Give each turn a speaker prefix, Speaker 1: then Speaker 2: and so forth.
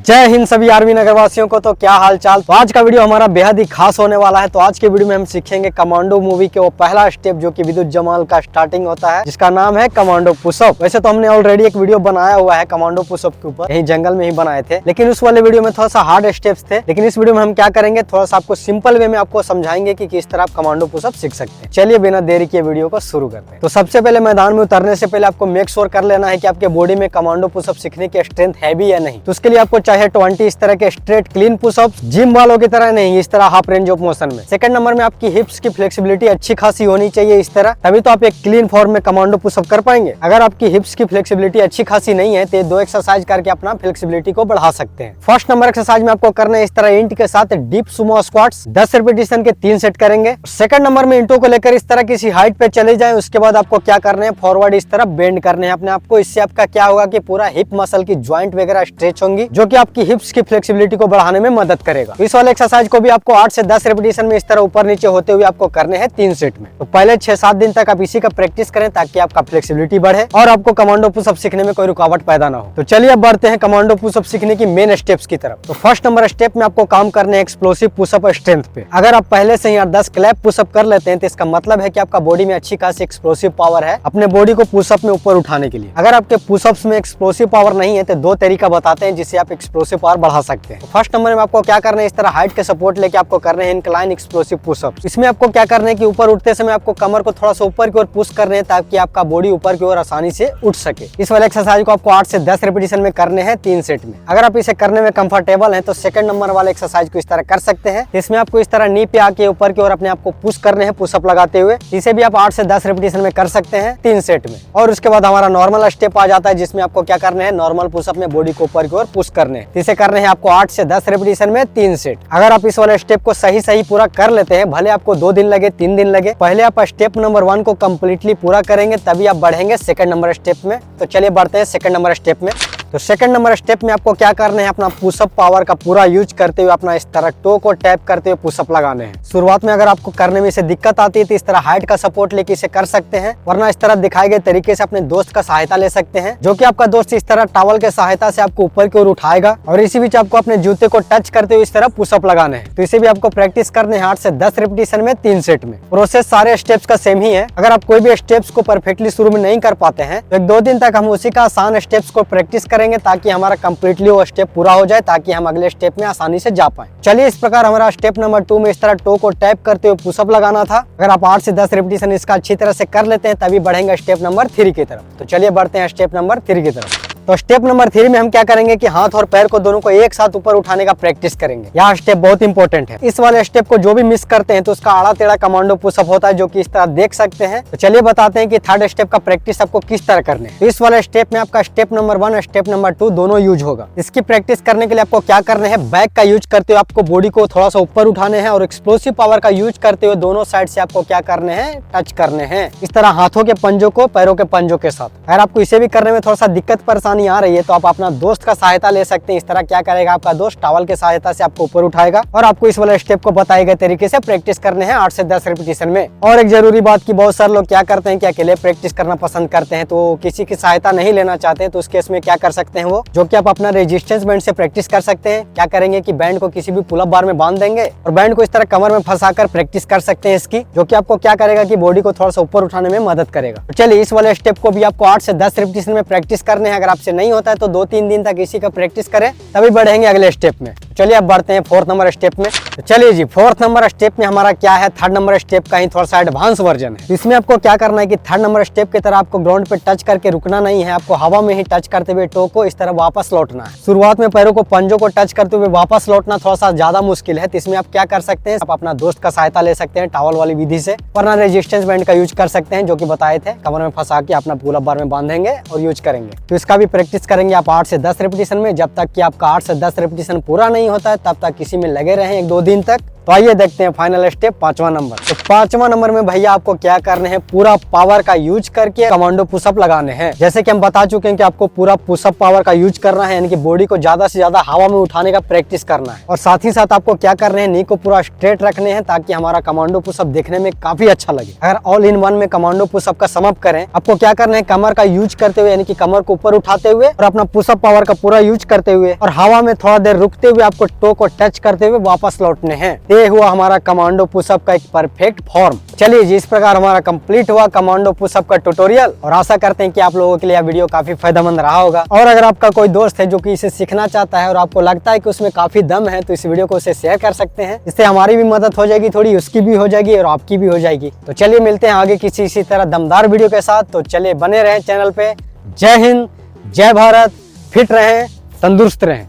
Speaker 1: जय हिंद सभी आर्मी नगरवासियों को। तो क्या हाल चाल। तो आज का वीडियो हमारा बेहद ही खास होने वाला है। तो आज के वीडियो में हम सीखेंगे कमांडो मूवी के वो पहला स्टेप जो कि विद्युत जमाल का स्टार्टिंग होता है, जिसका नाम है कमांडो पुशअप। वैसे तो हमने ऑलरेडी एक वीडियो बनाया हुआ है कमांडो पुशअप के ऊपर, यही जंगल में ही बनाए थे, लेकिन उस वाले वीडियो में थोड़ा सा हार्ड स्टेप्स थे। लेकिन इस वीडियो में हम क्या करेंगे, थोड़ा सा आपको सिंपल वे में आपको समझाएंगे कि किस तरह आप कमांडो पुशअप सीख सकते हैं। चलिए बिना देरी के वीडियो को शुरू करते हैं। तो सबसे पहले मैदान में उतरने से पहले आपको मेक श्योर कर लेना है कि आपके बॉडी में कमांडो पुशअप सीखने की स्ट्रेंथ है भी या नहीं। तो उसके लिए आपको चाहिए 20 इस तरह के स्ट्रेट क्लीन पुशअप्स, जिम वालों की तरह नहीं, इस तरह हाफ रेंज ऑफ मोशन में। सेकंड नंबर में आपकी हिप्स की फ्लेक्सिबिलिटी अच्छी खासी होनी चाहिए इस तरह, तभी तो आप एक क्लीन फॉर्म में कमांडो पुशअप कर पाएंगे। अगर आपकी हिप्स की फ्लेक्सिबिलिटी अच्छी खासी नहीं है तो ये 2 एक्सरसाइज करके अपना फ्लेक्सिबिलिटी को बढ़ा सकते हैं। फर्स्ट नंबर एक्सरसाइज में आपको करना है इस तरह इंट के साथ डीप सुमो स्क्वाट्स 10 रिपीटेशन के 3 सेट करेंगे। सेकंड नंबर में इंटों को लेकर इस तरह किसी हाइट पे चले जाएं, उसके बाद आपको क्या करना है, फॉरवर्ड इस तरह बेंड करने हैं अपने आप को। इससे आपका क्या होगा कि पूरा हिप मसल की ज्वाइंट वगैरह स्ट्रेच होंगी, जो कि आपकी हिप्स की फ्लेक्सिबिलिटी को बढ़ाने में मदद करेगा। इस वाले एक्सरसाइज को भी आपको 8 से 10 रिपीटेशन में इस तरह ऊपर नीचे होते हुए आपको करने हैं 3 सेट में। तो पहले 6-7 दिन तक आप इसी का प्रैक्टिस करें ताकि आपका फ्लेक्सिबिलिटी बढ़े और आपको कमांडो पुशअप सीखने में कोई रुकावट पैदा ना हो। तो चलिए अब बढ़ते हैं कमांडो पुशअप सीखने की मेन स्टेप्स की तरफ। तो फर्स्ट नंबर स्टेप में आपको काम करने हैं एक्सप्लोसिव पुशअप स्ट्रेंथ पे। अगर आप पहले से ही 10 क्लैप पुशअप कर लेते हैं तो इसका मतलब है कि आपका बॉडी में अच्छी खासी एक्सप्लोसिव पावर है अपने बॉडी को पुशअप में ऊपर उठाने के लिए। अगर आपके पुशअप्स में एक्सप्लोसिव पावर नहीं है तो 2 तरीका बताते हैं जिससे आप एक्सप्लोसिव पावर बढ़ा सकते हैं। तो फर्स्ट नंबर में आपको क्या करना है, इस तरह हाइट के सपोर्ट लेके आपको करने हैं इंक्लाइन एक्सप्लोसिव पुशअप। इसमें आपको क्या करना है कि ऊपर उठते समय आपको कमर को थोड़ा सा ऊपर की ओर पुश करने हैं ताकि आपका बॉडी ऊपर की ओर आसानी से उठ सके। इस वाले एक्सरसाइज को आपको 8 से 10 रिपीटेशन में करने हैं 3 सेट में। अगर आप इसे करने में कंफर्टेबल हैं तो सेकंड नंबर वाले एक्सरसाइज को इस तरह कर सकते हैं। इसमें आपको इस तरह नी पे आके ऊपर की ओर अपने आप को पुश करने हैं पुशअप लगाते हुए। इसे भी आप 8 से 10 रिपीटेशन में कर सकते हैं 3 सेट में। और उसके बाद हमारा नॉर्मल स्टेप आ जाता है जिसमें आपको क्या करना है, नॉर्मल पुशअप में बॉडी को ऊपर की ओर पुश करने हैं। इसे करने हैं आपको 8 से 10 रिपीटेशन में 3 सेट। अगर आप इस वाले स्टेप को सही पूरा कर लेते हैं, भले आपको 2 दिन लगे 3 दिन लगे, पहले आप स्टेप नंबर 1 को कम्प्लीटली पूरा करेंगे तभी आप बढ़ेंगे सेकंड नंबर स्टेप में। तो चलिए बढ़ते हैं सेकंड नंबर स्टेप में। तो सेकंड नंबर स्टेप में आपको क्या करना है, अपना पुशअप पावर का पूरा यूज करते हुए अपना इस तरह टो को टैप करते हुए पुशअप लगाने हैं। शुरुआत में अगर आपको करने में इसे दिक्कत आती है तो इस तरह हाइट का सपोर्ट लेके इसे कर सकते हैं, वरना इस तरह दिखाए गए तरीके से अपने दोस्त का सहायता ले सकते हैं, जो कि आपका दोस्त इस तरह टॉवल के सहायता से आपको ऊपर की ओर उठाएगा और इसी बीच आपको अपने जूते को टच करते हुए इस तरह पुशअप लगाने हैं। तो इसे भी आपको प्रैक्टिस करने हैं 8 से 10 रिपीटेशन में 3 सेट में। प्रोसेस सारे स्टेप्स का सेम ही है। अगर आप कोई भी स्टेप्स को परफेक्टली शुरू में नहीं कर पाते हैं तो 1-2 दिन तक हम उसी का आसान स्टेप्स को प्रैक्टिस करेंगे ताकि हमारा कंप्लीटली वो स्टेप पूरा हो जाए, ताकि हम अगले स्टेप में आसानी से जा पाए। चलिए इस प्रकार हमारा स्टेप नंबर 2 में इस तरह टो को टैप करते हुए पुशअप लगाना था। अगर आप 8 से 10 रिपीटेशन इसका अच्छी तरह से कर लेते हैं तभी बढ़ेंगे स्टेप नंबर 3 की तरफ। तो चलिए बढ़ते हैं स्टेप नंबर 3 की तरफ। तो स्टेप नंबर 3 में हम क्या करेंगे कि हाथ और पैर को दोनों को एक साथ ऊपर उठाने का प्रैक्टिस करेंगे। यह स्टेप बहुत इंपॉर्टेंट है। इस वाले स्टेप को जो भी मिस करते हैं तो उसका आड़ा टेढ़ा कमांडो पुशअप होता है, जो कि इस तरह देख सकते हैं। तो चलिए बताते हैं कि थर्ड स्टेप का प्रैक्टिस आपको किस तरह करने है। तो इस वाले स्टेप में आपका स्टेप नंबर 1 स्टेप नंबर 2 दोनों यूज होगा। इसकी प्रैक्टिस करने के लिए आपको क्या करना है, बैक का यूज करते हुए आपको बॉडी को थोड़ा सा ऊपर उठाने हैं और एक्सप्लोसिव पावर का यूज करते हुए दोनों साइड से आपको क्या करने हैं, टच करने हैं इस तरह हाथों के पंजों को पैरों के पंजों के साथ। अगर आपको इसे भी करने में थोड़ा सा दिक्कत परेशानी आ रही है तो आप अपना दोस्त का सहायता ले सकते हैं। इस तरह क्या करेगा, आपका दोस्त टॉवल के सहायता से आपको ऊपर उठाएगा और आपको इस वाले स्टेप को बताए गए तरीके से प्रैक्टिस करने हैं 8 से 10 रिपीटेशन में। और एक जरूरी बात की बहुत सारे लोग क्या करते हैं कि अकेले प्रैक्टिस करना पसंद करते हैं, तो किसी की सहायता नहीं लेना चाहते हैं, तो उस केस में क्या कर सकते हैं वो, जो कि आप अपना रेजिस्टेंस बैंड से प्रैक्टिस कर सकते हैं। क्या करेंगे कि बैंड को किसी भी पुलअप बार में बांध देंगे और बैंड को इस तरह कमर में फंसाकर प्रैक्टिस कर सकते हैं इसकी, जो कि आपको क्या करेगा कि बॉडी को थोड़ा सा ऊपर उठाने में मदद करेगा। तो चलिए इस वाले स्टेप को भी आपको 8 से 10 रिपीटेशन में प्रैक्टिस करने हैं। अगर आपसे नहीं होता है तो 2-3 दिन तक इसी का प्रैक्टिस करें तभी बढ़ेंगे अगले स्टेप में। चलिए अब बढ़ते हैं 4th नंबर स्टेप में। तो चलिए जी 4th नंबर स्टेप में हमारा क्या है, 3rd नंबर स्टेप का ही थोड़ा सा एडवांस वर्जन है। इसमें आपको क्या करना है कि 3rd नंबर स्टेप की तरह आपको ग्राउंड पे टच करके रुकना नहीं है, आपको हवा में ही टच करते हुए टो को इस तरह वापस लौटना है। शुरुआत में पैरों को पंजों को टच करते हुए वापस लौटना थोड़ा सा ज्यादा मुश्किल है, तो इसमें आप क्या कर सकते हैं, आप अपना दोस्त का सहायता ले सकते हैं टॉवल वाली विधि से, वरना रेजिस्टेंस बैंड का यूज कर सकते हैं, जो कि बताए थे, कमर में फंसा के अपना पुलअप बार में बांधेंगे और यूज करेंगे। तो इसका भी प्रैक्टिस करेंगे आप 8 से 10 रिपीटेशन में। जब तक कि आपका 8 से 10 रिपीटेशन पूरा नहीं होता है तब तक इसी में लगे रहें 1-2 दिन तक। तो आइए देखते हैं फाइनल स्टेप 5वां नंबर। तो 5वां नंबर में भैया आपको क्या करने हैं, पूरा पावर का यूज करके कमांडो पुशअप लगाने हैं। जैसे कि हम बता चुके हैं कि आपको पूरा पुशअप पावर का यूज करना है, यानी कि बॉडी को ज्यादा से ज्यादा हवा में उठाने का प्रैक्टिस करना है। और साथ ही साथ आपको क्या करने हैं, नी को पूरा स्ट्रेट रखने हैं ताकि हमारा कमांडो पुशअप देखने में काफी अच्छा लगे। अगर ऑल इन वन में कमांडो पुशअप का सम अप करें, आपको क्या करना है, कमर का यूज करते हुए यानी कि कमर को ऊपर उठाते हुए और अपना पुशअप पावर का पूरा यूज करते हुए और हवा में थोड़ा देर रुकते हुए आपको टो को टच करते हुए वापस लौटने हैं। ये हुआ हमारा कमांडो पुशअप का एक परफेक्ट फॉर्म। चलिए जी, इस प्रकार हमारा कंप्लीट हुआ कमांडो पुशअप का ट्यूटोरियल और आशा करते हैं कि आप लोगों के लिए यह वीडियो काफी फायदेमंद रहा होगा। और अगर आपका कोई दोस्त है जो कि इसे सीखना चाहता है और आपको लगता है कि उसमें काफी दम है, तो इस वीडियो को उसे शेयर कर सकते हैं। इससे हमारी भी मदद हो जाएगी, थोड़ी उसकी भी हो जाएगी और आपकी भी हो जाएगी। तो चलिए मिलते हैं आगे किसी इसी तरह दमदार वीडियो के साथ। तो चलिए बने रहें चैनल पे। जय हिंद, जय भारत, फिट रहें, तंदुरुस्त रहें।